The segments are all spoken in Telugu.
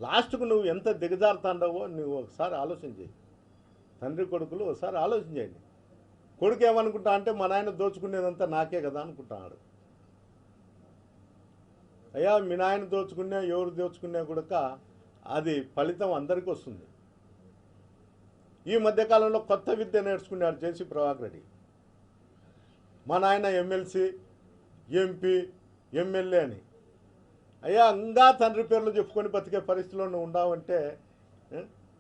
లాస్ట్కు నువ్వు ఎంత దిగజారుతాండవో నువ్వు ఒకసారి ఆలోచన చేయి. తండ్రి కొడుకులు ఒకసారి ఆలోచన చేయండి. కొడుకు ఏమనుకుంటా అంటే మా నాయన దోచుకునేదంతా నాకే కదా అనుకుంటాడు. అయ్యా మీ నాయన దోచుకున్నా ఎవరు దోచుకున్నా కూడా అది ఫలితం అందరికీ వస్తుంది. ఈ మధ్యకాలంలో కొత్త విద్య నేర్చుకున్నాడు జేసీ ప్రభాకర్ రెడ్డి. మా నాయన ఎమ్మెల్సీ, ఎంపీ, ఎమ్మెల్యే అని. అయ్యా ఇంకా తండ్రి పేర్లు చెప్పుకొని బతికే పరిస్థితిలో నువ్వు ఉన్నావంటే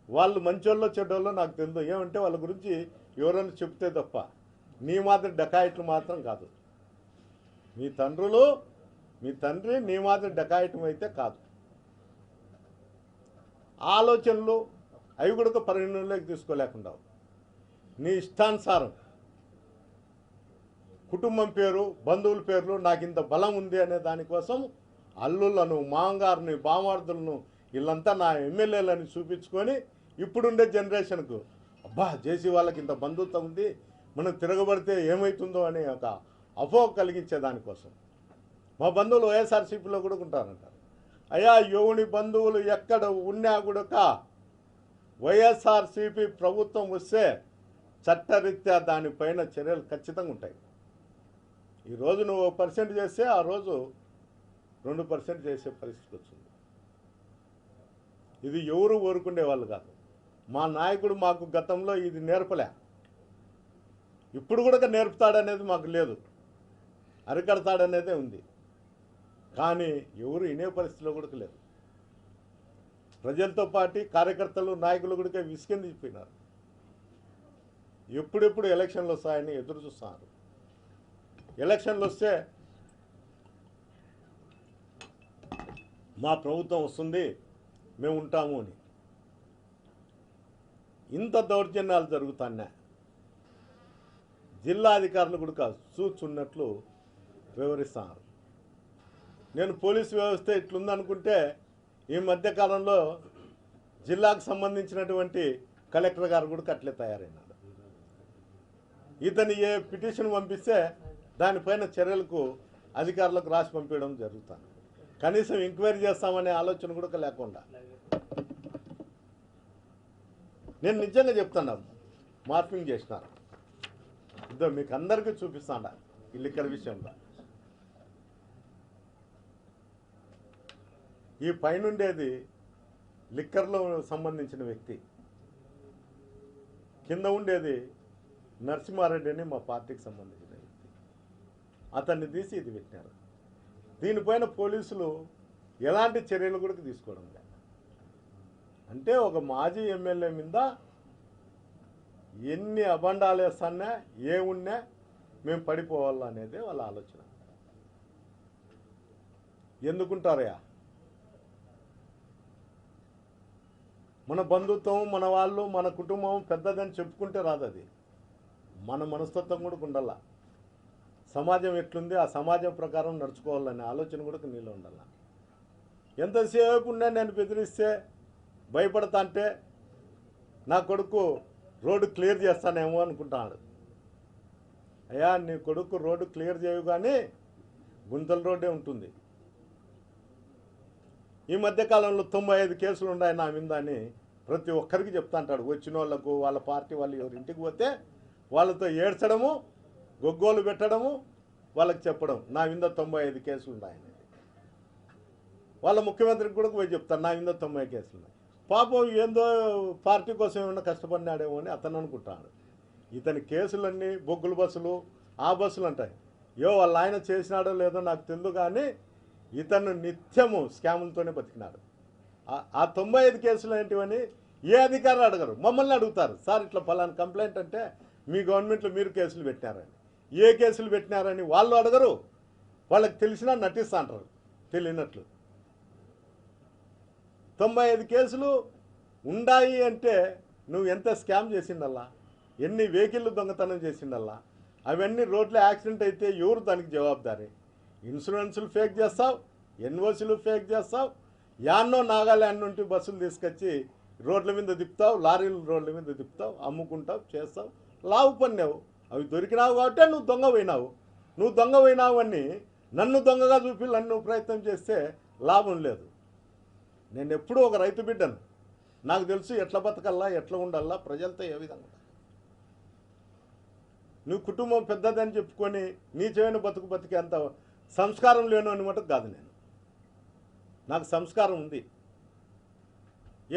వాళ్ళు మంచోళ్ళో చెడ్డోళ్ళో నాకు తెలియదు. ఏమంటే వాళ్ళ గురించి ఎవరైనా చెప్తే తప్ప నీ మాదిరి డకాయిట్లు మాత్రం కాదు. మీ తండ్రి నీ మాదిరి డకాయిటం అయితే కాదు. ఆలోచనలు అవి కూడా పరిగణలోకి తీసుకోలేకుండా నీ ఇష్టానుసారం కుటుంబం పేరు, బంధువుల పేర్లు నాకు ఇంత బలం ఉంది అనే దానికోసం అల్లులను, మామగారిని, బామార్దులను వీళ్ళంతా నా ఎమ్మెల్యేలని చూపించుకొని ఇప్పుడుండే జనరేషన్కు అబ్బా జేసీ వాళ్ళకి ఇంత బంధుత్వం ఉంది, మనం తిరగబడితే ఏమవుతుందో అనే ఒక అపోహ కలిగించే దానికోసం మా బంధువులు వైఎస్ఆర్సీపీలో కూడా ఉంటారంటారు. అయ్యా యువని బంధువులు ఎక్కడ ఉన్నా కూడా వైఎస్ఆర్సీపీ ప్రభుత్వం వస్తే చట్టరీత్యా దానిపైన చర్యలు ఖచ్చితంగా ఉంటాయి. ఈరోజు నువ్వు 1% చేస్తే ఆ రోజు 2% చేసే పరిస్థితి వచ్చింది. ఇది ఎవరు కోరుకునే వాళ్ళు కాదు. మా నాయకుడు మాకు గతంలో ఇది నేర్పలే, ఇప్పుడు కూడా నేర్పుతాడనేది మాకు లేదు, అరికడతాడనేదే ఉంది. కానీ ఎవరు వినే పరిస్థితిలో కూడా లేదు. ప్రజలతో పాటు కార్యకర్తలు, నాయకులు కూడా విసిగెందిపోయినారు. ఎప్పుడెప్పుడు ఎలక్షన్లు వస్తాయని ఎదురు చూస్తున్నారు. ఎలక్షన్లు వస్తే మా ప్రభుత్వం వస్తుంది, మేము ఉంటాము అని ఇంత దౌర్జన్యాలు జరుగుతానే జిల్లా అధికారులు కూడా చూస్తున్నట్లు వివరిస్తున్నారు. నేను పోలీసు వ్యవస్థ ఇట్లుందనుకుంటే ఈ మధ్యకాలంలో జిల్లాకు సంబంధించినటువంటి కలెక్టర్ గారు కూడా అట్లే తయారైనాడు. ఇతని ఏ పిటిషన్ పంపిస్తే దానిపైన చర్యలకు అధికారులకు రాసి పంపించడం జరుగుతుంది. కనీసం ఎంక్వైరీ చేస్తామనే ఆలోచన కూడా లేకుండా నేను నిజంగా చెప్తాను, మార్పింగ్ చేసినారు. ఇదో మీకు అందరికీ చూపిస్తాడా ఈ లిక్కర్ విషయంలో. ఈ పైనుండేది లిక్కర్లో సంబంధించిన వ్యక్తి, కింద ఉండేది నరసింహారెడ్డి అని మా పార్టీకి సంబంధించిన వ్యక్తి. అతన్ని తీసి ఇది పెట్టినారు. దీనిపైన పోలీసులు ఎలాంటి చర్యలు కూడా తీసుకోవడం లేదు. అంటే ఒక మాజీ ఎమ్మెల్యే మీద ఎన్ని అబండాలు వేస్తానా ఏమున్నా మేము పడిపోవాలనేదే వాళ్ళ ఆలోచన. ఎందుకుంటారయా? మన బంధుత్వం, మన వాళ్ళు, మన కుటుంబం పెద్దదని చెప్పుకుంటే రాదు. అది మన మనస్తత్వం కూడా ఉండాల. సమాజం ఎట్లుంది ఆ సమాజం ప్రకారం నడుచుకోవాలనే ఆలోచన కూడా నీలో ఉండాల. ఎంతసేపు ఉన్నా నేను బెదిరిస్తే భయపడతా అంటే నా కొడుకు రోడ్డు క్లియర్ చేస్తానేమో అనుకుంటాడు. అయ్యా నీ కొడుకు రోడ్డు క్లియర్ చేయవు కానీ గుంతల రోడ్డే ఉంటుంది. ఈ మధ్యకాలంలో 95 కేసులు ఉన్నాయి నా మీద అని ప్రతి ఒక్కరికి చెప్తా అంటాడు. వచ్చిన వాళ్ళకు వాళ్ళ పార్టీ వాళ్ళు ఎవరి ఇంటికి పోతే వాళ్ళతో ఏడ్చడము, గొగ్గోలు పెట్టడము, వాళ్ళకి చెప్పడం నా మీద 95 కేసులు ఉన్నాయని. వాళ్ళ ముఖ్యమంత్రికి కూడా పోయి చెప్తాను నా మీద 90 కేసులు ఉన్నాయి. పాపం ఏందో పార్టీ కోసం ఏమన్నా కష్టపడినాడేమో అని అతను అనుకుంటాడు. ఇతని కేసులన్నీ బొగ్గుల బస్సులు, ఆ బస్సులు అంటాయి. వాళ్ళ ఆయన చేసినాడో లేదో నాకు తెలియదు కానీ ఇతను నిత్యము స్కాములతోనే బతికినాడు. ఆ 95 కేసులు ఏంటివని ఏ అధికారులు అడగరు, మమ్మల్ని అడుగుతారు. సార్ ఇట్లా ఫలానా కంప్లైంట్ అంటే మీ గవర్నమెంట్లో మీరు కేసులు పెట్టినారని. ఏ కేసులు పెట్టినారని వాళ్ళు అడగరు, వాళ్ళకి తెలిసినా నటిస్తా అంటారు తెలియనట్లు. 95 కేసులు ఉన్నాయి అంటే నువ్వు ఎంత స్కామ్ చేసిండల్లా, ఎన్ని వెహికల్ దొంగతనం చేసిండల్లా, అవన్నీ రోడ్లో యాక్సిడెంట్ అయితే ఎవరు దానికి జవాబుదారి? ఇన్సూరెన్సులు ఫేక్ చేస్తావు, ఎన్ఓసీలు ఫేక్ చేస్తావు, యాన్నో నాగాల్యాండ్ నుండి బస్సులు తీసుకొచ్చి రోడ్ల మీద తిప్పుతావు, లారీలు రోడ్ల మీద తిప్పుతావు, అమ్ముకుంటావు, చేస్తావు, లావు పన్నావు. అవి దొరికినావు కాబట్టి నువ్వు దొంగ పోయినావు. నువ్వు దొంగ పోయినావు అని నన్ను దొంగగా చూపి నన్ను ప్రయత్నం చేస్తే లాభం లేదు. నేను ఎప్పుడూ ఒక రైతు బిడ్డను. నాకు తెలుసు ఎట్లా బతకల్లా, ఎట్లా ఉండాలా, ప్రజలతో ఏ విధంగా ఉండాలి. నువ్వు కుటుంబం పెద్దదని చెప్పుకొని నీచమైన బతుకు బతికే అంత సంస్కారం లేని మటుకు కాదు నేను. నాకు సంస్కారం ఉంది.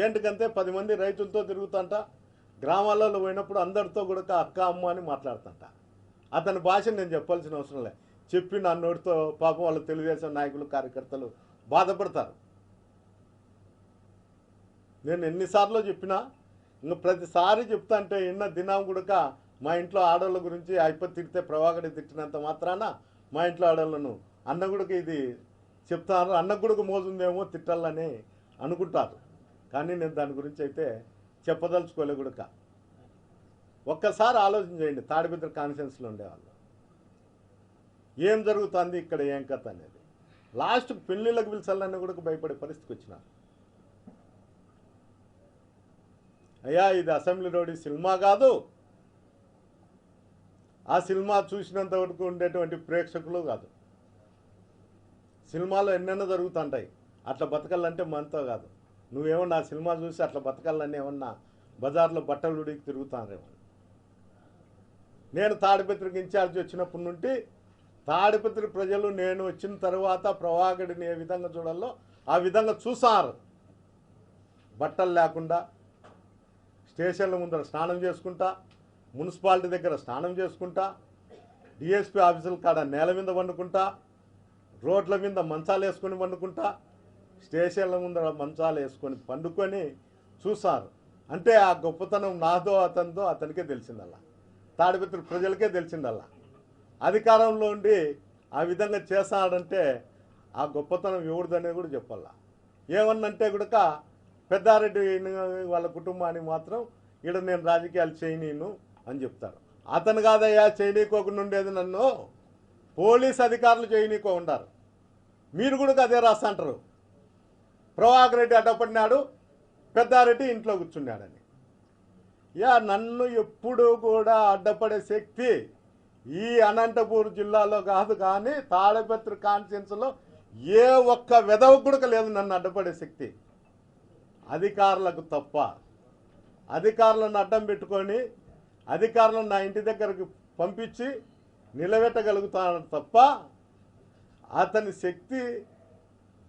ఏంటికంటే 10 మంది రైతులతో తిరుగుతుంట, గ్రామాలలో పోయినప్పుడు అందరితో కూడా అక్క అమ్మ అని మాట్లాడుతుంట. అతని భాష నేను చెప్పాల్సిన అవసరం లేదు. చెప్పి నా నోటితో పాపం వాళ్ళు తెలుగుదేశం నాయకులు కార్యకర్తలు బాధపడతారు. నేను ఎన్నిసార్లు చెప్పినా ఇంకా ప్రతిసారి చెప్తా అంటే ఎన్న దినం కూడా మా ఇంట్లో ఆడవాళ్ళ గురించి అయిపోయి తిడితే ప్రభాకర్ తిట్టినంత మాత్రాన మా ఇంట్లో ఆడవాళ్ళను అన్న గుడికి ఇది చెప్తాను, అన్న గుడికి మోజుందేమో తిట్టాలని అనుకుంటారు. కానీ నేను దాని గురించి అయితే చెప్పదలుచుకోలే గుడక. ఒక్కసారి ఆలోచన చేయండి, తాడిపత్రి కాన్ఫరెన్స్లో ఉండేవాళ్ళు ఏం జరుగుతుంది ఇక్కడ, ఏం కథ అనేది. లాస్ట్కి పెళ్ళిళ్ళకి పిలిచాలని కూడా భయపడే పరిస్థితికి వచ్చినారు. అయ్యా ఇది అసెంబ్లీ రోడ్ సినిమా కాదు. ఆ సినిమా చూసినంత వరకు ఉండేటువంటి ప్రేక్షకులు కాదు. సినిమాలో ఎన్నెన్నో జరుగుతుంటాయి. అట్లా బతకాలంటే మనతో కాదు. నువ్వేమన్నా ఆ సినిమా చూసి అట్లా బతకాలని ఏమన్నా బజార్లో బట్టలు ఉడికి తిరుగుతానేమో. నేను తాడిపత్రికి ఇన్ఛార్జ్ వచ్చినప్పటి నుండి తాడిపత్రి ప్రజలు నేను వచ్చిన తర్వాత ప్రభాకరుడిని ఏ విధంగా చూడాలో ఆ విధంగా చూసారు. బట్టలు లేకుండా స్టేషన్ల ముందర స్నానం చేసుకుంటా, మున్సిపాలిటీ దగ్గర స్నానం చేసుకుంటా, డిఎస్పీ ఆఫీసుల కాడ నేల మీద వండుకుంటా, రోడ్ల మీద మంచాలు వేసుకొని వండుకుంటా, స్టేషన్ల ముందర మంచాలు వేసుకొని పండుకొని చూసారు. అంటే ఆ గొప్పతనం నాదో అతనిదో అతనికే తెలిసిందల్లా, తాడిపత్రి ప్రజలకే తెలిసిందల్లా. అధికారంలో ఉండి ఆ విధంగా చేస్తాడంటే ఆ గొప్పతనం ఎవరిదనే కూడా చెప్పాలా. ఏమన్నంటే కూడా పెద్దారెడ్డి వాళ్ళ కుటుంబాన్ని మాత్రం ఇక్కడ నేను రాజకీయాలు చేయనీను అని చెప్తారు. అతను కాదయ్యా చేయనీకోకుండా ఉండేది, నన్ను పోలీస్ అధికారులు చేయనీకో ఉండారు. మీరు కూడా అదే రాస్తాంటారు, ప్రభాకర్ రెడ్డి అడ్డపడినాడు, పెద్దారెడ్డి ఇంట్లో కూర్చున్నాడని. నన్ను ఎప్పుడూ కూడా అడ్డపడే శక్తి ఈ అనంతపూర్ జిల్లాలో కాదు, కానీ తాడిపత్రి కాన్స్టిట్యున్సీలో ఏ ఒక్క వెధవ కూడా లేదు నన్ను అడ్డపడే శక్తి. అధికారులకు తప్ప. అధికారులను అడ్డం పెట్టుకొని అధికారులను నా ఇంటి దగ్గరకు పంపించి నిలబెట్టగలుగుతాను తప్ప అతని శక్తి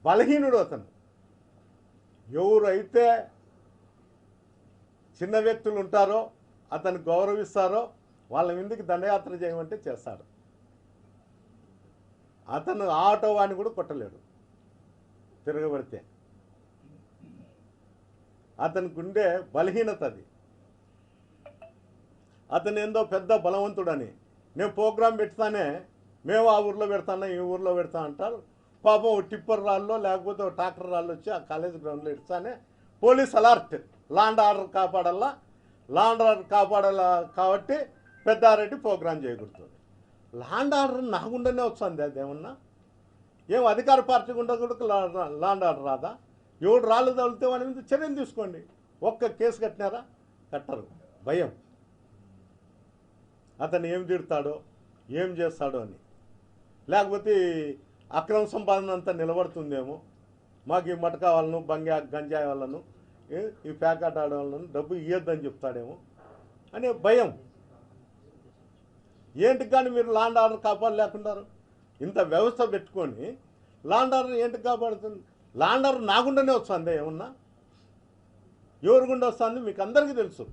బలహీనుడు. అతను ఎవరైతే చిన్న వ్యక్తులు ఉంటారో అతను గౌరవిస్తారో వాళ్ళ మీదకి దండయాత్ర చేయమంటే చేస్తాడు. అతను ఆటో వాడిని కూడా కొట్టలేడు తిరగబడితే. అతనికి ఉండే బలహీనత అది. అతను ఏందో పెద్ద బలవంతుడని. నేను ప్రోగ్రాం పెడతానే, మేము ఆ ఊర్లో పెడతాను ఈ ఊర్లో పెడతా అంటారు. పాపం టిప్పర్ రాళ్ళు లేకపోతే ట్రాక్టర్ రాళ్ళు వచ్చి ఆ కాలేజ్ గ్రౌండ్లో ఇస్తానే పోలీస్ అలర్ట్, లాండ్ ఆర్డర్ కాపాడాలా, లాండ్ ఆర్డర్ కాపాడాలా కాబట్టి పెద్దారెడ్డి ప్రోగ్రాం చేయకూడదు. లాండ్ ఆర్డర్ నాగుండానే వస్తుంది. అదేమన్నా ఏం అధికార పార్టీ గుండా కూడా లాండ్ ఆర్డర్ రాదా? ఎవడు రాళ్ళు తగిలితే వాడి మీద చర్యలు తీసుకోండి. ఒక్క కేసు కట్టినారా? కట్టరు. భయం. అతను ఏం తిడతాడో ఏం చేస్తాడో అని. లేకపోతే అక్రమ సంపాదన అంతా నిలబడుతుందేమో, మాకు ఈ మటకా వాళ్ళను గంజాయి వాళ్ళను ఈ ప్యాకెట్ ఆడే వాళ్ళను డబ్బు ఇవ్వద్దని చెప్తాడేమో అనే భయం. ఏంటికి కానీ మీరు లాండ్ ఆర్డర్ కాపాడలేకున్నారు? ఇంత వ్యవస్థ పెట్టుకొని లాండ్ ఆర్డర్ ఏంటికి కాపాడుతుంది? లాండ్ ఆర్డర్ నాగుండానే వస్తుంది. ఏమన్నా ఎవరి గుండా వస్తుంది మీకు అందరికీ తెలుసు,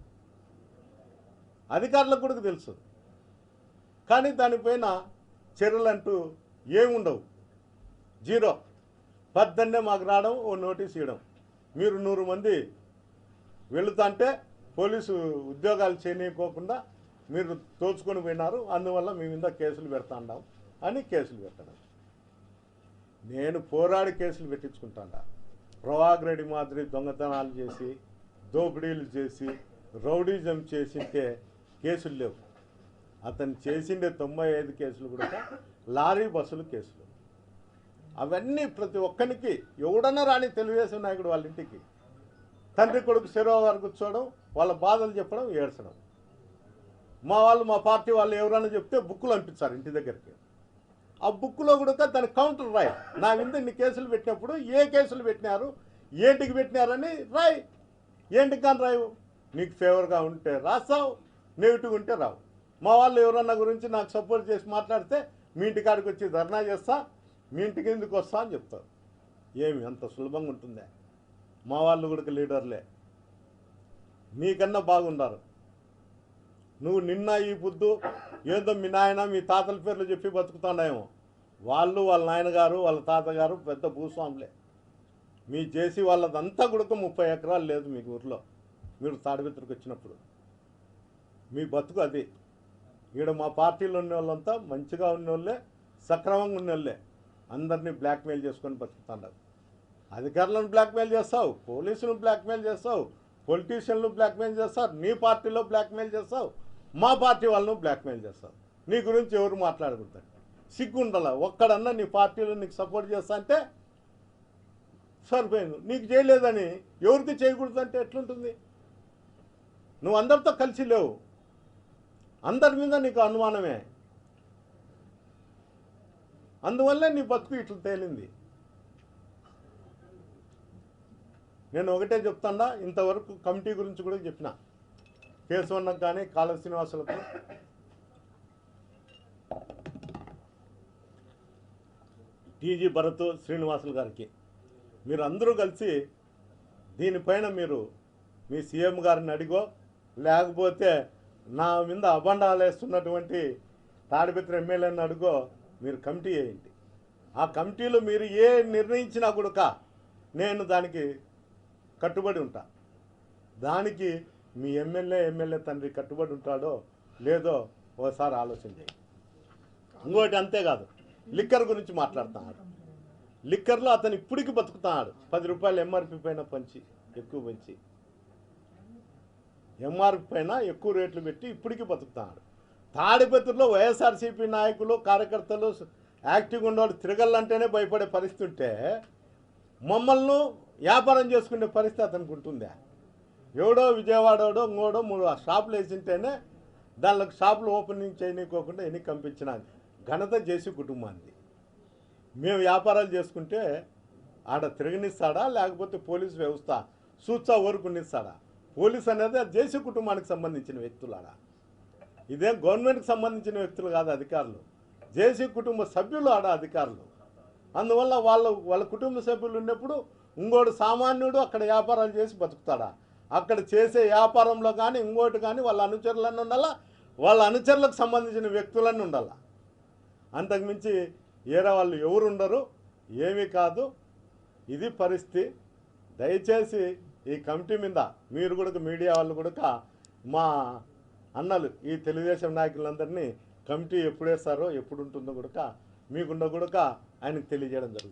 అధికారులకు కూడా తెలుసు. కానీ దానిపైన చర్యలు అంటూ ఏముండవు. జీరో. పద్దన్నే మాకు రావడం, ఓ నోటీస్ ఇవ్వడం. మీరు 100 మంది వెళుతుంటే పోలీసు ఉద్యోగాలు చేయనీయకోకుండా మీరు తోచుకొని పోయినారు, అందువల్ల మీ మీద కేసులు పెడతాండాం అని కేసులు పెట్టడం. నేను పోరాడి కేసులు పెట్టించుకుంటాను. ప్రభాకర్ రెడ్డి మాదిరి దొంగతనాలు చేసి దోపిడీలు చేసి రౌడీజం చేసింటే కేసులు లేవు. అతను చేసిండే 95 కేసులు కూడా లారీ బస్సులు కేసులు. అవన్నీ ప్రతి ఒక్కరికి ఎవడన్నా రాని తెలుగుదేశం నాయకుడు వాళ్ళ ఇంటికి తండ్రి కొడుకు శిరోవ గారు కూర్చోవడం, వాళ్ళ బాధలు చెప్పడం, ఏడ్చడం. మా పార్టీ వాళ్ళు ఎవరైనా చెప్తే బుక్కులు పంపించారు ఇంటి దగ్గరికి. ఆ బుక్లో కూడా దాని కౌంటర్ రాయి. నా మీద ఇన్ని కేసులు పెట్టినప్పుడు ఏ కేసులు పెట్టినారు, ఏంటికి పెట్టినారని రాయి. ఏంటికి కానీ రాయవు. నీకు ఫేవర్గా ఉంటే రాస్తావు, నెగిటివ్ ఉంటే రావు. మా వాళ్ళు ఎవరన్నా గురించి నాకు సపోర్ట్ చేసి మాట్లాడితే మీ ఇంటికాడికి వచ్చి ధర్నా చేస్తా, మీ ఇంటికి ఎందుకు వస్తా అని చెప్తారు. ఏమి అంత సులభంగా ఉంటుందే? మా వాళ్ళు కూడా లీడర్లే, నీకన్నా బాగున్నారు. నువ్వు నిన్న ఈ పొద్దు ఏదో మీ నాయన మీ తాతల పేర్లు చెప్పి బతుకుతున్నాయేమో. వాళ్ళు వాళ్ళ నాయనగారు వాళ్ళ తాతగారు పెద్ద భూస్వాములే. మీ చేసి వాళ్ళదంతా కూడా 30 ఎకరాలు లేదు మీకు ఊర్లో. మీరు తాడిపత్రికి వచ్చినప్పుడు మీ బతుకు అది. ఈడ మా పార్టీలో ఉన్న వాళ్ళంతా మంచిగా ఉన్నోళ్ళే, సక్రమంగా ఉన్నోళ్ళే. అందరినీ బ్లాక్మెయిల్ చేసుకొని బతుకుతున్నారు. అధికారులను బ్లాక్మెయిల్ చేస్తావు, పోలీసులను బ్లాక్మెయిల్ చేస్తావు, పొలిటీషియన్లు బ్లాక్మెయిల్ చేస్తారు, నీ పార్టీలో బ్లాక్మెయిల్ చేస్తావు, మా పార్టీ వాళ్ళను బ్లాక్మెయిల్ చేస్తావు. నీ గురించి ఎవరు మాట్లాడకూడదు. సిగ్గుండాల. ఒక్కడన్నా నీ పార్టీలో నీకు సపోర్ట్ చేస్తా అంటే సరిపోయింది. నీకు చేయలేదని ఎవరికి చేయకూడదు అంటే ఎట్లుంటుంది? నువ్వు అందరితో కలిసి లేవు, అందరి మీద నీకు అనుమానమే. అందువల్లే నీ బతుకు ఇట్లా తేలింది. నేను ఒకటే చెప్తాడా, ఇంతవరకు కమిటీ గురించి కూడా చెప్పిన. కేశవన్నకు కానీ కాళ శ్రీనివాసులకు, టీజీ భరత్ శ్రీనివాసులు గారికి, మీరు అందరూ కలిసి దీనిపైన మీరు మీ సీఎం గారిని అడిగో, లేకపోతే నా మీద అబండాలు వేస్తున్నటువంటి తాడిపత్రి ఎమ్మెల్యేని అడుగో, మీరు కమిటీ వేయండి. ఆ కమిటీలో మీరు ఏ నిర్ణయించినా కూడా నేను దానికి కట్టుబడి ఉంటా. దానికి మీ ఎమ్మెల్యే తండ్రి కట్టుబడి ఉంటాడో లేదో ఒకసారి ఆలోచన చేయండి. ఇంకోటి అంతేకాదు, లిక్కర్ గురించి మాట్లాడుతున్నాడు. లిక్కర్లో అతను ఇప్పటికి బతుకుతున్నాడు. 10 రూపాయలు ఎంఆర్పి పైన ఎక్కువ పెంచి ఎంఆర్పి పైన ఎక్కువ రేట్లు పెట్టి ఇప్పటికీ బతుకుతున్నాడు. తాడిపత్రిలో వైఎస్ఆర్సీపీ నాయకులు కార్యకర్తలు యాక్టివ్గా ఉన్నవాడు తిరగలంటేనే భయపడే పరిస్థితి ఉంటే మమ్మల్ని వ్యాపారం చేసుకునే పరిస్థితి అతనికి ఉంటుందా? ఎవడో విజయవాడోడో ఇంకోడో 3 షాపులు వేసింటేనే దానిలో షాపులు ఓపెనింగ్ చేయనీకోకుండా ఎన్ని కంపించిన ఘనత జేసీ కుటుంబానికి. మేము వ్యాపారాలు చేసుకుంటే ఆడ తిరగనిస్తాడా, లేకపోతే పోలీసు వ్యవస్థ సూచా ఊరుకునిస్తాడా? పోలీస్ అనేది జేసీ కుటుంబానికి సంబంధించిన వ్యక్తులు. ఆడ ఇదేం గవర్నమెంట్కి సంబంధించిన వ్యక్తులు కాదు అధికారులు, జేసీ కుటుంబ సభ్యులు ఆడ అధికారులు. అందువల్ల వాళ్ళ కుటుంబ సభ్యులు ఉన్నప్పుడు ఇంకోటి సామాన్యుడు అక్కడ వ్యాపారాలు చేసి బతుకుతాడా? అక్కడ చేసే వ్యాపారంలో కానీ ఇంకోటి కానీ వాళ్ళ అనుచరులన్నీ ఉండాలా, వాళ్ళ అనుచరులకు సంబంధించిన వ్యక్తులన్నీ ఉండాలా. అంతకుమించి ఏరే వాళ్ళు ఎవరు ఉండరు. ఏమీ కాదు, ఇది పరిస్థితి. దయచేసి ఈ కమిటీ మీద మీరు కూడా మీడియా వాళ్ళు కూడా మా అన్నలు ఈ తెలుగుదేశం నాయకులందరినీ కమిటీ ఎప్పుడు వేస్తారో ఎప్పుడు ఉంటుందో కూడా మీకున్న కూడా ఆయనకు తెలియజేయడం జరుగుతుంది.